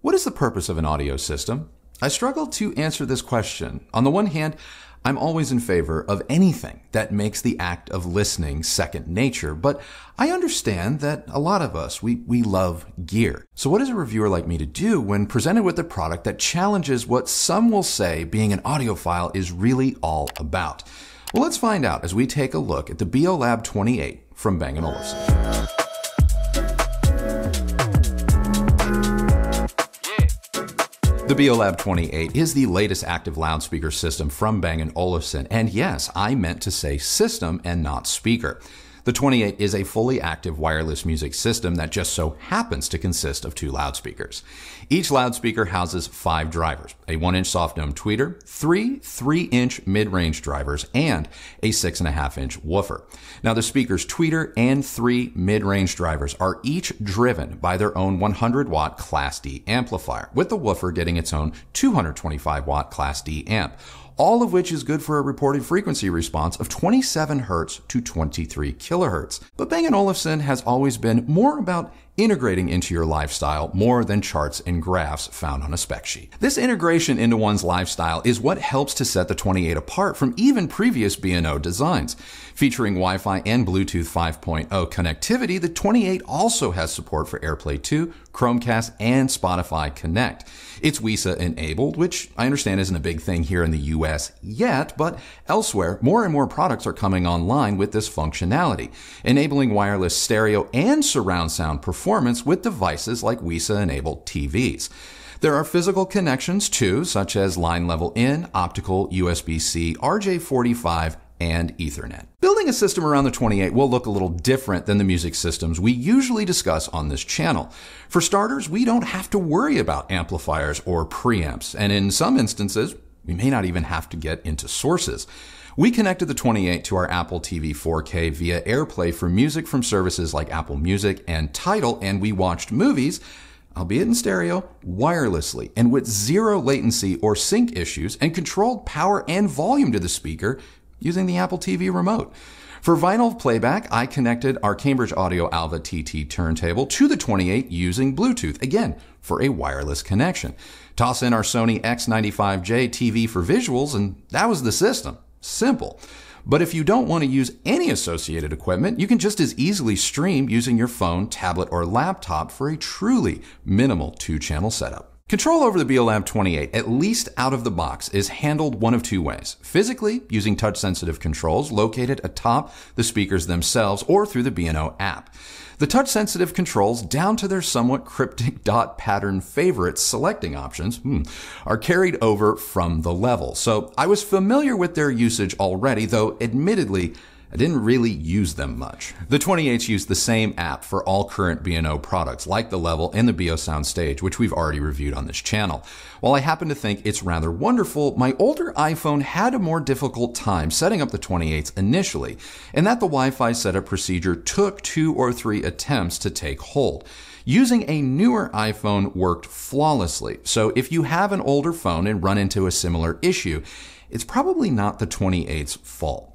What is the purpose of an audio system? I struggle to answer this question. On the one hand, I'm always in favor of anything that makes the act of listening second nature, but I understand that a lot of us, we love gear. So what is a reviewer like me to do when presented with a product that challenges what some will say being an audiophile is really all about? Well, let's find out as we take a look at the Beolab 28 from Bang & Olufsen. The Beolab 28 is the latest active loudspeaker system from Bang & Olufsen, and yes, I meant to say system and not speaker. The 28 is a fully active wireless music system that just so happens to consist of 2 loudspeakers. Each loudspeaker houses 5 drivers, a 1-inch soft dome tweeter, 3 3-inch mid-range drivers, and a 6.5-inch woofer. Now the speaker's tweeter and 3 mid-range drivers are each driven by their own 100-watt Class D amplifier, with the woofer getting its own 225-watt Class D amp. All of which is good for a reported frequency response of 27 Hz to 23 kHz. But Bang & Olufsen has always been more about integrating into your lifestyle more than charts and graphs found on a spec sheet. This integration into one's lifestyle is what helps to set the 28 apart from even previous B&O designs. Featuring Wi-Fi and Bluetooth 5.0 connectivity, the 28 also has support for AirPlay 2, Chromecast, and Spotify Connect. It's WiSA enabled, which I understand isn't a big thing here in the US yet, but elsewhere, more and more products are coming online with this functionality, enabling wireless stereo and surround sound performance with devices like WiSA-enabled TVs. There are physical connections too, such as line level in, optical, USB-C, RJ45, and Ethernet. Building a system around the 28 will look a little different than the music systems we usually discuss on this channel. For starters, we don't have to worry about amplifiers or preamps, and in some instances, we may not even have to get into sources. We connected the 28 to our Apple TV 4K via AirPlay for music from services like Apple Music and Tidal, and we watched movies, albeit in stereo, wirelessly and with 0 latency or sync issues, and controlled power and volume to the speaker using the Apple TV remote. For vinyl playback, I connected our Cambridge Audio Alva TT turntable to the 28 using Bluetooth, again, for a wireless connection. Toss in our Sony X95J TV for visuals, and that was the system. Simple. But if you don't want to use any associated equipment, you can just as easily stream using your phone, tablet, or laptop for a truly minimal 2-channel setup. Control over the Beolab 28, at least out of the box, is handled one of 2 ways. Physically, using touch-sensitive controls located atop the speakers themselves or through the B&O app. The touch-sensitive controls, down to their somewhat cryptic dot pattern favorites selecting options, are carried over from the level. So I was familiar with their usage already, though admittedly, I didn't really use them much. The 28s use the same app for all current B&O products, like the Level and the B&O SOUNDSTAGE, which we've already reviewed on this channel. While I happen to think it's rather wonderful, my older iPhone had a more difficult time setting up the 28s initially, and that the Wi-Fi setup procedure took 2 or 3 attempts to take hold. Using a newer iPhone worked flawlessly, so if you have an older phone and run into a similar issue, it's probably not the 28's fault.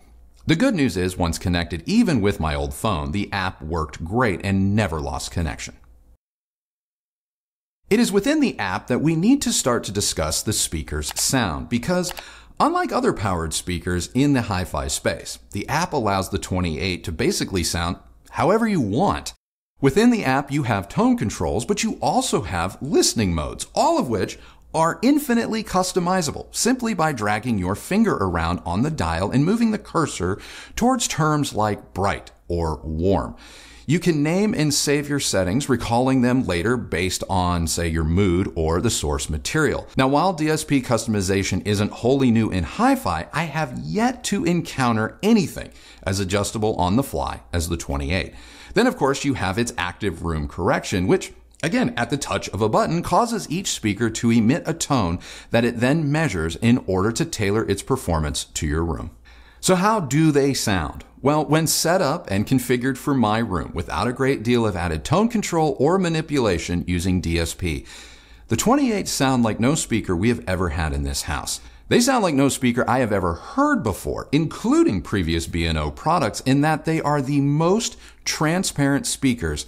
The good news is, once connected, even with my old phone, the app worked great and never lost connection. It is within the app that we need to start to discuss the speaker's sound, because unlike other powered speakers in the HiFi space, the app allows the 28 to basically sound however you want. Within the app, you have tone controls, but you also have listening modes, all of which are infinitely customizable simply by dragging your finger around on the dial and moving the cursor towards terms like bright or warm. You can name and save your settings, recalling them later based on, say, your mood or the source material. Now, while DSP customization isn't wholly new in HiFi, I have yet to encounter anything as adjustable on the fly as the 28. Then, of course, you have its active room correction, which again, at the touch of a button, causes each speaker to emit a tone that it then measures in order to tailor its performance to your room. So how do they sound? Well, when set up and configured for my room without a great deal of added tone control or manipulation using DSP, the 28 sound like no speaker we have ever had in this house. They sound like no speaker I have ever heard before, including previous B&O products, in that they are the most transparent speakers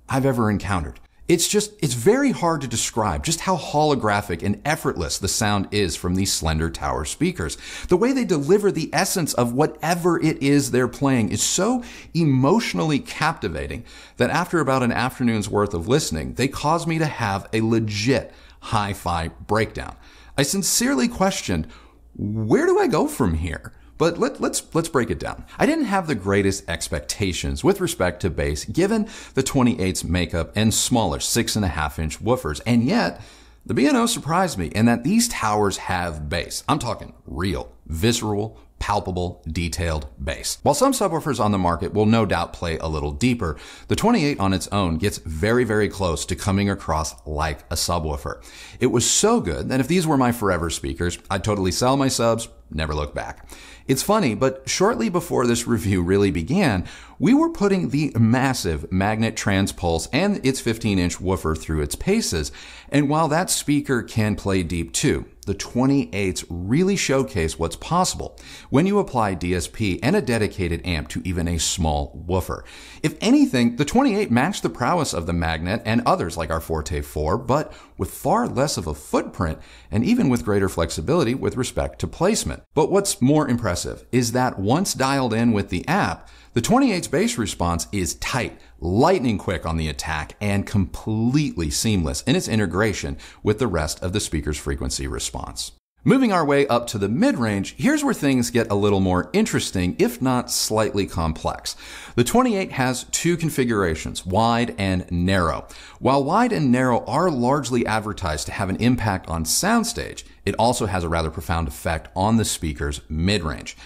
I've ever encountered. It's very hard to describe just how holographic and effortless the sound is from these slender tower speakers. The way they deliver the essence of whatever it is they're playing is so emotionally captivating that after about an afternoon's worth of listening, they cause me to have a legit hi-fi breakdown. I sincerely questioned, where do I go from here? But let's break it down. I didn't have the greatest expectations with respect to bass given the 28's makeup and smaller 6.5-inch woofers, and yet the B&O surprised me in that these towers have bass. I'm talking real, visceral, palpable, detailed bass. While some subwoofers on the market will no doubt play a little deeper, the 28 on its own gets very, very close to coming across like a subwoofer. It was so good that if these were my forever speakers, I'd totally sell my subs, never look back. It's funny, but shortly before this review really began, we were putting the massive Magnet Transpulse and its 15-inch woofer through its paces, and while that speaker can play deep too, the 28s really showcase what's possible when you apply DSP and a dedicated amp to even a small woofer. If anything, the 28 matched the prowess of the Magnet and others like our Forte 4, but with far less of a footprint and even with greater flexibility with respect to placement. But what's more impressive is that once dialed in with the app, the 28's bass response is tight, lightning quick on the attack, and completely seamless in its integration with the rest of the speaker's frequency response. Moving our way up to the mid-range, here's where things get a little more interesting, if not slightly complex. The 28 has two configurations, wide and narrow. While wide and narrow are largely advertised to have an impact on SOUNDSTAGE, it also has a rather profound effect on the speaker's mid-range.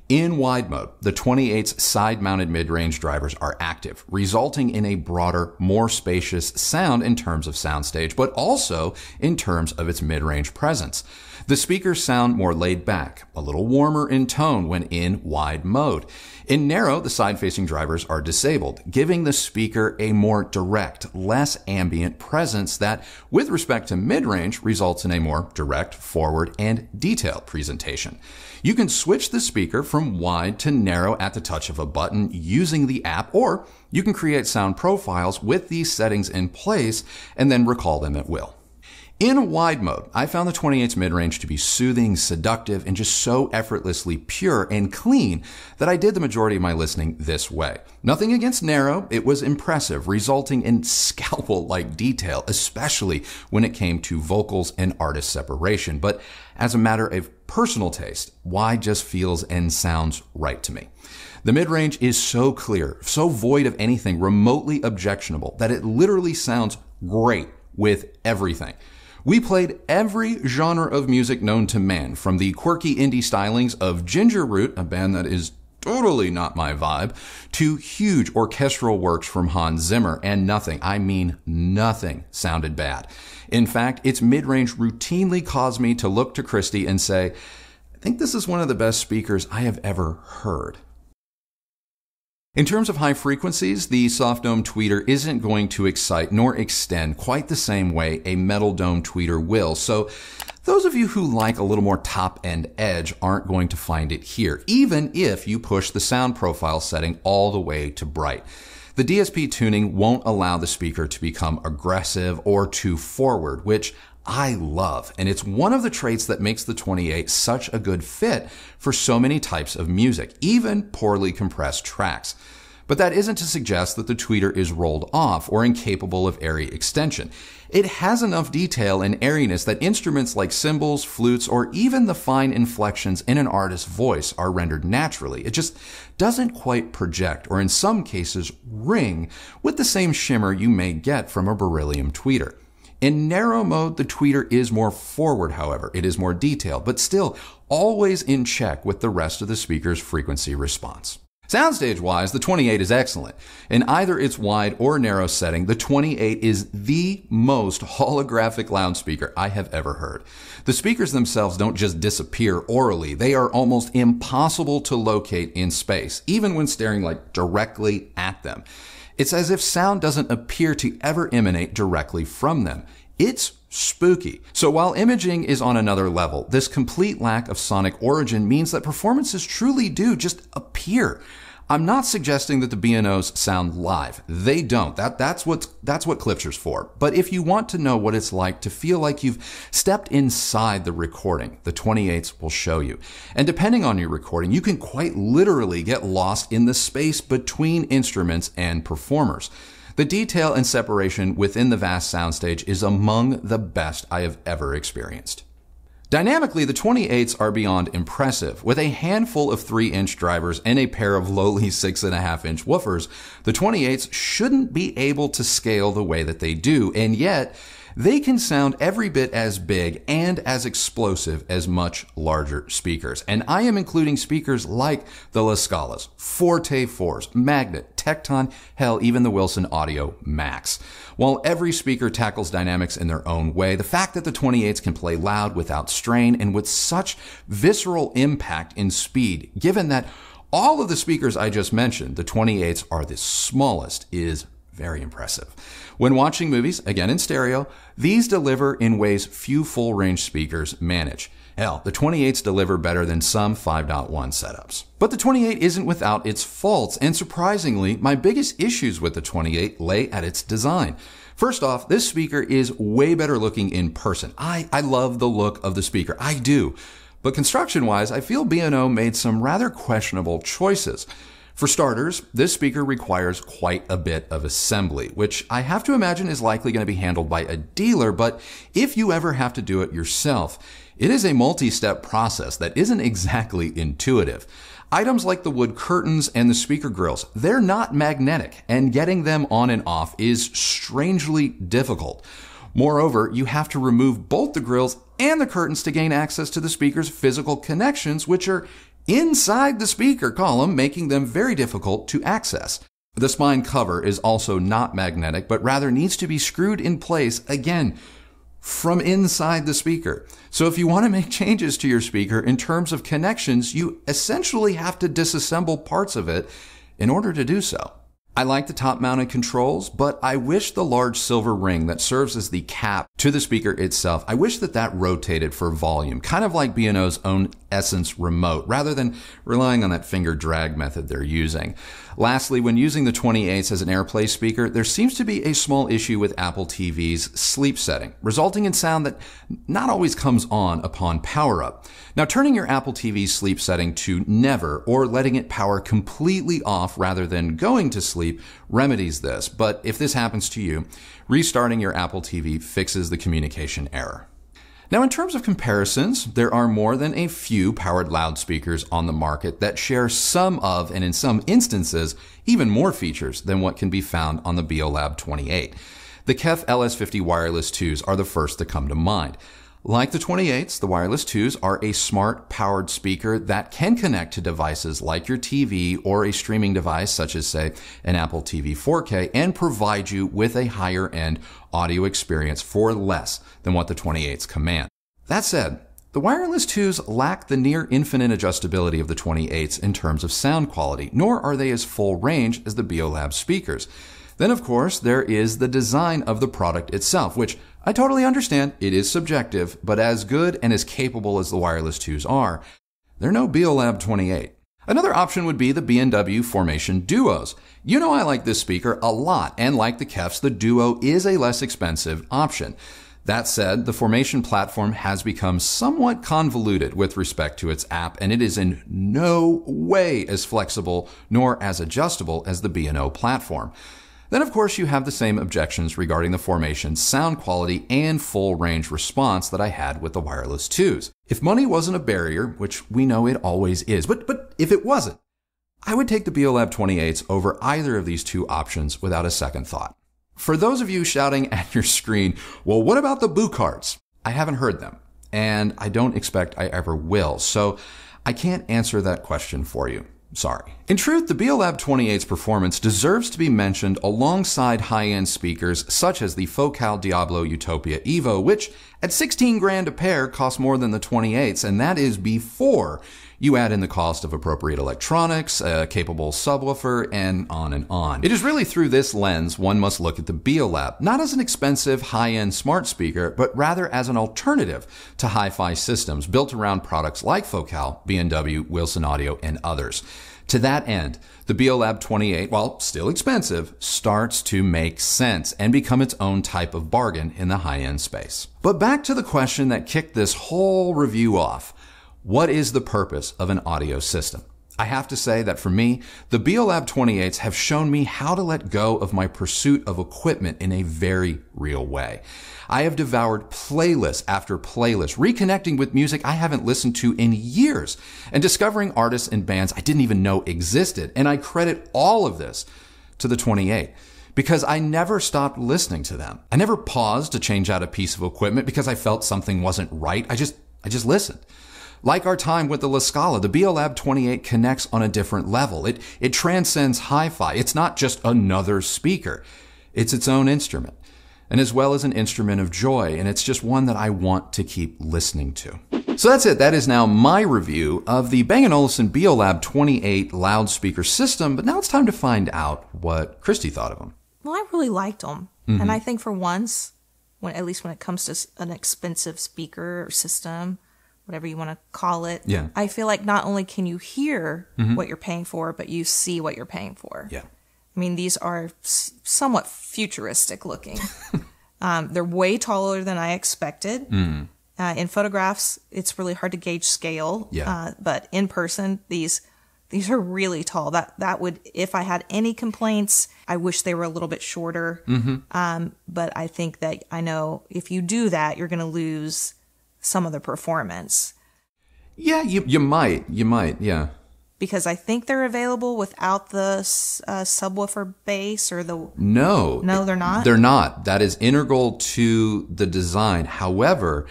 In wide mode, the 28's side-mounted mid-range drivers are active, resulting in a broader, more spacious sound in terms of SOUNDSTAGE, but also in terms of its mid-range presence. The speakers sound more laid back, a little warmer in tone when in wide mode. In narrow, the side-facing drivers are disabled, giving the speaker a more direct, less ambient presence that, with respect to mid-range, results in a more direct, forward, and detailed presentation. You can switch the speaker from wide to narrow at the touch of a button using the app, or you can create sound profiles with these settings in place and then recall them at will. In wide mode, I found the 28's mid-range to be soothing, seductive, and just so effortlessly pure and clean that I did the majority of my listening this way. Nothing against narrow, it was impressive, resulting in scalpel-like detail, especially when it came to vocals and artist separation. But as a matter of personal taste, wide just feels and sounds right to me. The mid-range is so clear, so void of anything remotely objectionable that it literally sounds great with everything. We played every genre of music known to man, from the quirky indie stylings of Ginger Root, a band that is totally not my vibe, to huge orchestral works from Hans Zimmer, and nothing, I mean nothing, sounded bad. In fact, its mid-range routinely caused me to look to Christy and say, I think this is one of the best speakers I have ever heard. In terms of high frequencies, the soft dome tweeter isn't going to excite nor extend quite the same way a metal dome tweeter will, so those of you who like a little more top-end edge aren't going to find it here, even if you push the sound profile setting all the way to bright. The DSP tuning won't allow the speaker to become aggressive or too forward, which I love, and it's one of the traits that makes the 28 such a good fit for so many types of music, even poorly compressed tracks. But that isn't to suggest that the tweeter is rolled off or incapable of airy extension. It has enough detail and airiness that instruments like cymbals, flutes, or even the fine inflections in an artist's voice are rendered naturally. It just doesn't quite project, or in some cases ring, with the same shimmer you may get from a beryllium tweeter. In narrow mode, the tweeter is more forward, however. It is more detailed, but still always in check with the rest of the speaker's frequency response. Soundstage-wise, the 28 is excellent. In either its wide or narrow setting, the 28 is the most holographic loudspeaker I have ever heard. The speakers themselves don't just disappear orally. They are almost impossible to locate in space, even when staring directly at them. It's as if sound doesn't appear to ever emanate directly from them. It's spooky. So while imaging is on another level, this complete lack of sonic origin means that performances truly do just appear. I'm not suggesting that the B&Os sound live. They don't. That's what Klipsch's for. But if you want to know what it's like to feel like you've stepped inside the recording, the 28s will show you. And depending on your recording, you can quite literally get lost in the space between instruments and performers. The detail and separation within the vast soundstage is among the best I have ever experienced. Dynamically, the 28s are beyond impressive. With a handful of 3-inch drivers and a pair of lowly 6.5-inch woofers, the 28s shouldn't be able to scale the way that they do, and yet they can sound every bit as big and as explosive as much larger speakers. And I am including speakers like the La Scalas, Forte 4s, Magnet, Tecton, hell, even the Wilson Audio Max. While every speaker tackles dynamics in their own way, the fact that the 28s can play loud without strain and with such visceral impact in speed, given that all of the speakers I just mentioned, the 28s are the smallest, is very impressive. When watching movies, again in stereo, these deliver in ways few full-range speakers manage. Hell, the 28s deliver better than some 5.1 setups. But the 28 isn't without its faults, and surprisingly, my biggest issues with the 28 lay at its design. First off, this speaker is way better looking in person. I love the look of the speaker. I do. But construction-wise, I feel B&O made some rather questionable choices. For starters, this speaker requires quite a bit of assembly, which I have to imagine is likely going to be handled by a dealer, but if you ever have to do it yourself, it is a multi-step process that isn't exactly intuitive. Items like the wood curtains and the speaker grills, they're not magnetic, and getting them on and off is strangely difficult. Moreover, you have to remove both the grills and the curtains to gain access to the speaker's physical connections, which are inside the speaker column, making them very difficult to access. The spine cover is also not magnetic, but rather needs to be screwed in place, again, from inside the speaker. So if you want to make changes to your speaker in terms of connections, you essentially have to disassemble parts of it in order to do so. I like the top-mounted controls, but I wish the large silver ring that serves as the cap to the speaker itself, I wish that rotated for volume, kind of like B&O's own Essence remote, rather than relying on that finger drag method they're using. Lastly, when using the 28s as an AirPlay speaker, there seems to be a small issue with Apple TV's sleep setting, resulting in sound that not always comes on upon power up. Now, turning your Apple TV sleep setting to never or letting it power completely off rather than going to sleep remedies this. But if this happens to you, restarting your Apple TV fixes the communication error. Now, in terms of comparisons, there are more than a few powered loudspeakers on the market that share some of, and in some instances, even more features than what can be found on the Beolab 28. The KEF LS50 Wireless 2s are the first to come to mind. Like the 28s, the Wireless 2s are a smart powered speaker that can connect to devices like your TV or a streaming device such as, say, an Apple TV 4K and provide you with a higher end audio experience for less than what the 28s command. That said, the Wireless 2s lack the near infinite adjustability of the 28s in terms of sound quality, nor are they as full range as the Beolab speakers. Then, of course, there is the design of the product itself, which I totally understand it is subjective, but as good and as capable as the Wireless 2s are, they're no Beolab 28. Another option would be the B&W Formation Duos. You know I like this speaker a lot, and like the KEFs, the Duo is a less expensive option. That said, the Formation platform has become somewhat convoluted with respect to its app, and it is in no way as flexible nor as adjustable as the B&O platform. Then, of course, you have the same objections regarding the Formation's sound quality and full range response that I had with the Wireless 2s. If money wasn't a barrier, which we know it always is, but if it wasn't, I would take the Beolab 28s over either of these two options without a second thought. For those of you shouting at your screen, well, what about the BUCHARTs? I haven't heard them, and I don't expect I ever will, so I can't answer that question for you. Sorry. In truth, the Beolab 28's performance deserves to be mentioned alongside high-end speakers such as the Focal Diablo Utopia Evo, which at 16 grand a pair costs more than the 28s, and that is before you add in the cost of appropriate electronics, a capable subwoofer, and on and on. It is really through this lens one must look at the Beolab, not as an expensive high-end smart speaker, but rather as an alternative to HiFi systems built around products like Focal, B&W, Wilson Audio, and others. To that end, the Beolab 28, while still expensive, starts to make sense and become its own type of bargain in the high-end space. But back to the question that kicked this whole review off. What is the purpose of an audio system? I have to say that for me, the Beolab 28s have shown me how to let go of my pursuit of equipment in a very real way. I have devoured playlist after playlist, reconnecting with music I haven't listened to in years, and discovering artists and bands I didn't even know existed. And I credit all of this to the 28 because I never stopped listening to them. I never paused to change out a piece of equipment because I felt something wasn't right. I just listened. Like our time with the La Scala, the Beolab 28 connects on a different level. It transcends hi-fi. It's not just another speaker. It's its own instrument, and as well as an instrument of joy, and it's just one that I want to keep listening to. So that's it. That is now my review of the Bang & Olufsen Beolab 28 loudspeaker system, but now it's time to find out what Christy thought of them. Well, I really liked them, and I think for once, at least when it comes to an expensive speaker or system, whatever you want to call it. Yeah. I feel like not only can you hear what you're paying for, but you see what you're paying for. Yeah. I mean, these are somewhat futuristic looking. They're way taller than I expected. In photographs, it's really hard to gauge scale. Yeah. But in person, these are really tall. That would, if I had any complaints, I wish they were a little bit shorter. But I think that I know if you do that, you're going to lose some of the performance. Yeah, you might, yeah. Because I think they're available without the subwoofer bass or the... No, they're not? They're not. That is integral to the design. However,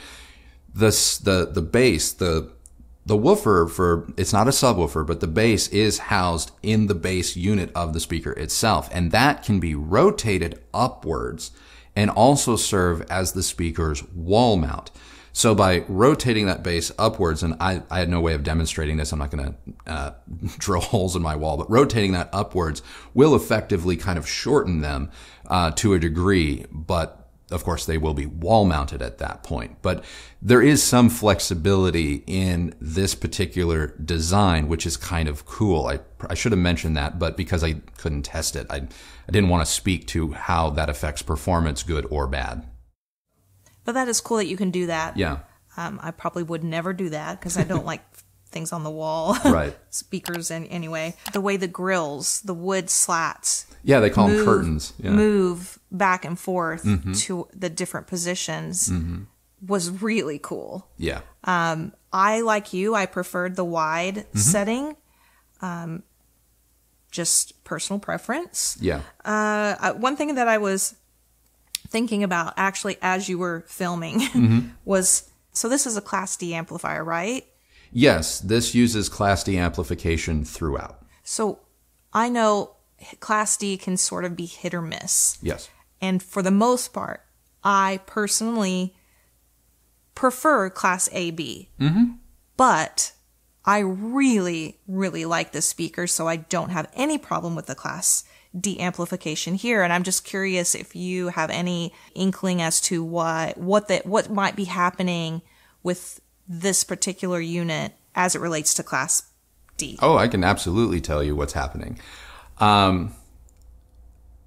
the bass, the woofer it's not a subwoofer, but the bass is housed in the bass unit of the speaker itself. And that can be rotated upwards and also serve as the speaker's wall mount. So by rotating that bass upwards, and I had no way of demonstrating this, I'm not going to drill holes in my wall, but rotating that upwards will effectively kind of shorten them to a degree, but of course they will be wall mounted at that point. But there is some flexibility in this particular design, which is kind of cool. I should have mentioned that, but because I couldn't test it, I didn't want to speak to how that affects performance, good or bad. But that is cool that you can do that. Yeah. I probably would never do that because I don't like things on the wall. Right. Speakers anyway. The way the grills, the wood slats. Yeah, they call them curtains. Yeah. Move back and forth to the different positions was really cool. Yeah. I, like you, I preferred the wide setting. Just personal preference. Yeah. One thing that I was thinking about actually as you were filming was, so this is a Class D amplifier, right? Yes, this uses Class D amplification throughout. So I know Class D can sort of be hit or miss. Yes. And for the most part, I personally prefer Class AB. But I really, really like this speaker, so I don't have any problem with the Class D amplification here. And I'm just curious if you have any inkling as to what might be happening with this particular unit as it relates to Class D. Oh, I can absolutely tell you what's happening. Bang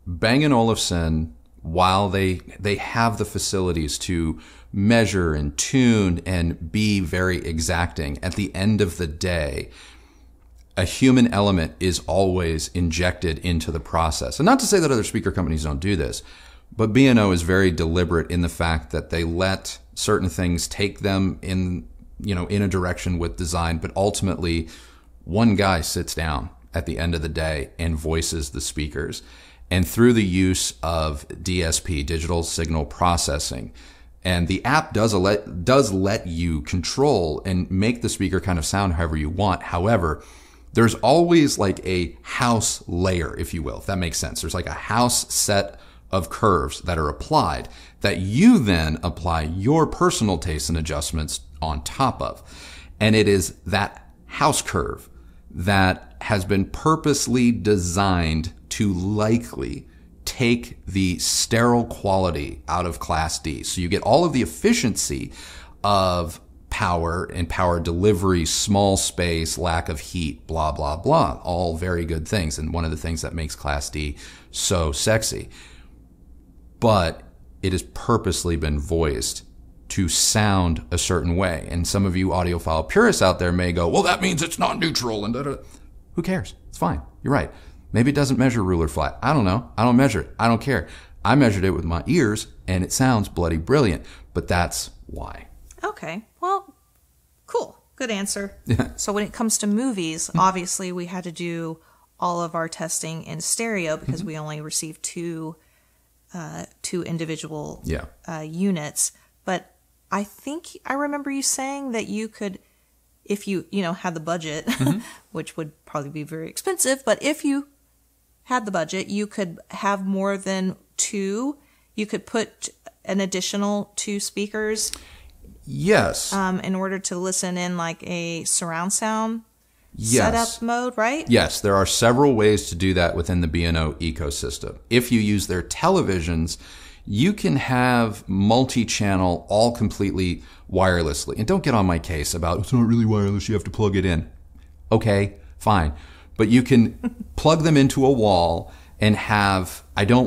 & Olufsen, while they have the facilities to measure and tune and be very exacting, at the end of the day, a human element is always injected into the process. And not to say that other speaker companies don't do this, but B&O is very deliberate in the fact that they let certain things take them in a direction with design, but ultimately one guy sits down at the end of the day and voices the speakers. And through the use of DSP, digital signal processing, and the app does let you control and make the speaker kind of sound however you want. However, there's always like a house layer, if you will, if that makes sense. There's like a house set of curves that are applied that you then apply your personal tastes and adjustments on top of. And it is that house curve that has been purposely designed to likely take the sterile quality out of Class D. So you get all of the efficiency of power and power delivery, small space, lack of heat, blah, blah, blah. All very good things. And one of the things that makes Class D so sexy. But it has purposely been voiced to sound a certain way. And some of you audiophile purists out there may go, well, that means it's not neutral and da-da. Who cares? It's fine. You're right. Maybe it doesn't measure ruler flat. I don't know. I don't measure it. I don't care. I measured it with my ears and it sounds bloody brilliant. But that's why. Okay. Well, cool. Good answer. So when it comes to movies, obviously we had to do all of our testing in stereo because we only received two individual units. But I think I remember you saying that you could, if you had the budget, which would probably be very expensive, but if you had the budget, you could have more than two. You could put an additional 2 speakers. Yes. In order to listen in like a surround sound setup mode, right? Yes, there are several ways to do that within the B&O ecosystem. If you use their televisions, you can have multi-channel all completely wirelessly. And don't get on my case about, it's not really wireless, you have to plug it in. Okay, fine. But you can plug them into a wall and have, I don't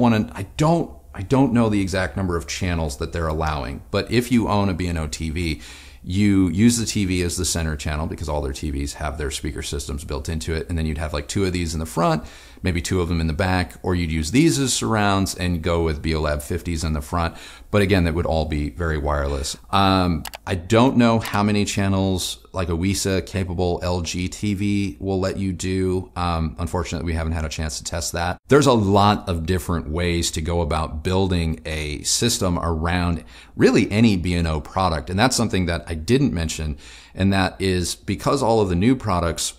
know the exact number of channels that they're allowing, but if you own a B&O TV, you use the TV as the center channel because all their TVs have their speaker systems built into it. And then you'd have like 2 of these in the front, maybe 2 of them in the back, or you'd use these as surrounds and go with Beolab 50s in the front. But again, that would all be very wireless. I don't know how many channels like a WiSA capable LG TV will let you do. Unfortunately, we haven't had a chance to test that. There's a lot of different ways to go about building a system around really any B&O product. And that's something that I didn't mention. And that is because all of the new products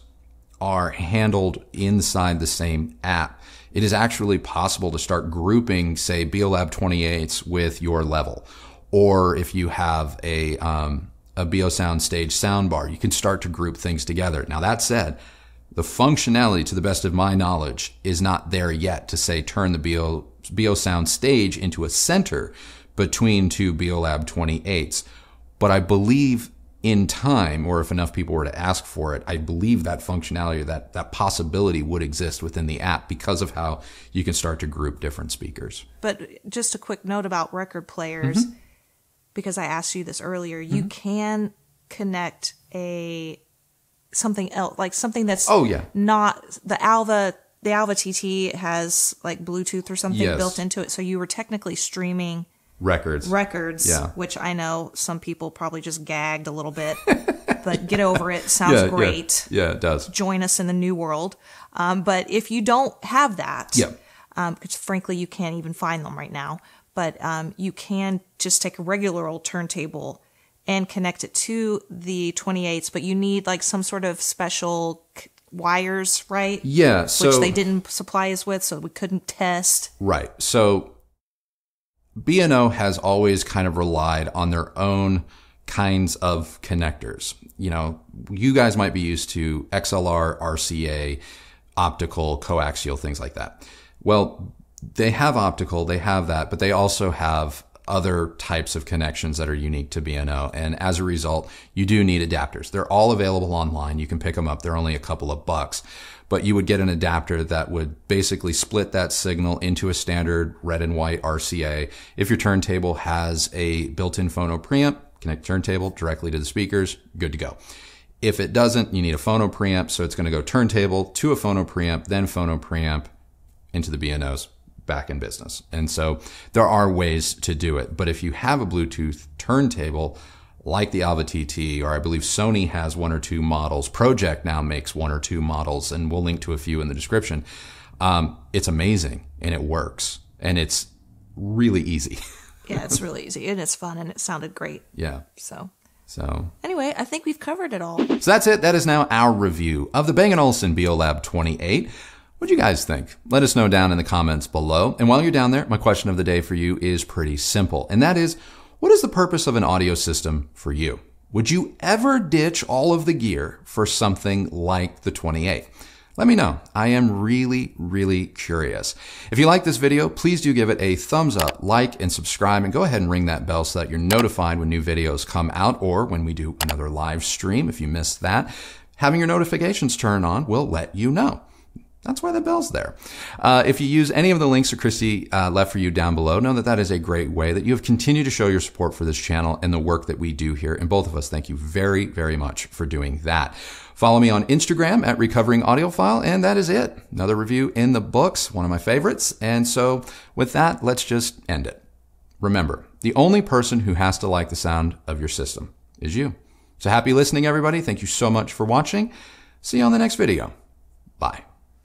are handled inside the same app, it is actually possible to start grouping, say, Beolab 28s with your level. Or if you have a BO SOUNDSTAGE soundbar, you can start to group things together. Now, that said, the functionality, to the best of my knowledge, is not there yet to say turn the BO SOUNDSTAGE into a center between 2 Beolab 28s. But I believe in time, or if enough people were to ask for it, I believe that functionality, that possibility would exist within the app because of how you can start to group different speakers. But just a quick note about record players, because I asked you this earlier, you can connect something else, like something that's not the Alva. The Alva TT has like Bluetooth or something built into it, so you were technically streaming records, which I know some people probably just gagged a little bit, but get over it. Sounds great. Yeah, it does. Join us in the new world. But if you don't have that, because frankly, you can't even find them right now, but you can just take a regular old turntable and connect it to the 28s, but you need like some sort of special wires, right? Yeah. So, which they didn't supply us with, so we couldn't test. Right. So B&O has always kind of relied on their own kinds of connectors. You know, you guys might be used to XLR, RCA, optical, coaxial, things like that. Well, they have optical, they have that, but they also have other types of connections that are unique to B&O. And as a result, you do need adapters. They're all available online. You can pick them up. They're only a couple of bucks. But you would get an adapter that would basically split that signal into a standard red and white RCA. If your turntable has a built-in phono preamp, connect turntable directly to the speakers, good to go. If it doesn't, you need a phono preamp. So it's going to go turntable to a phono preamp, then phono preamp into the B&Os, back in business. And so there are ways to do it. But if you have a Bluetooth turntable like the Alva TT, or I believe Sony has 1 or 2 models, Project now makes 1 or 2 models, and we'll link to a few in the description. It's amazing and it works and it's really easy. Yeah, it's really easy and it's fun and it sounded great. Yeah. So anyway, I think we've covered it all. So that's it. That is now our review of the Bang & Olufsen Beolab 28. What do you guys think? Let us know down in the comments below. And while you're down there, my question of the day for you is pretty simple. And that is, what is the purpose of an audio system for you? Would you ever ditch all of the gear for something like the 28? Let me know. I am really, really curious. If you like this video, please do give it a thumbs up, like, and subscribe, and go ahead and ring that bell so that you're notified when new videos come out or when we do another live stream. If you missed that, having your notifications turned on will let you know. That's why the bell's there. If you use any of the links that Kristi left for you down below, know that that is a great way that you have continued to show your support for this channel and the work that we do here. And both of us thank you very, very much for doing that. Follow me on Instagram at Recovering Audiophile, and that is it. Another review in the books, one of my favorites. And so with that, let's just end it. Remember, the only person who has to like the sound of your system is you. So happy listening, everybody. Thank you so much for watching. See you on the next video. Bye.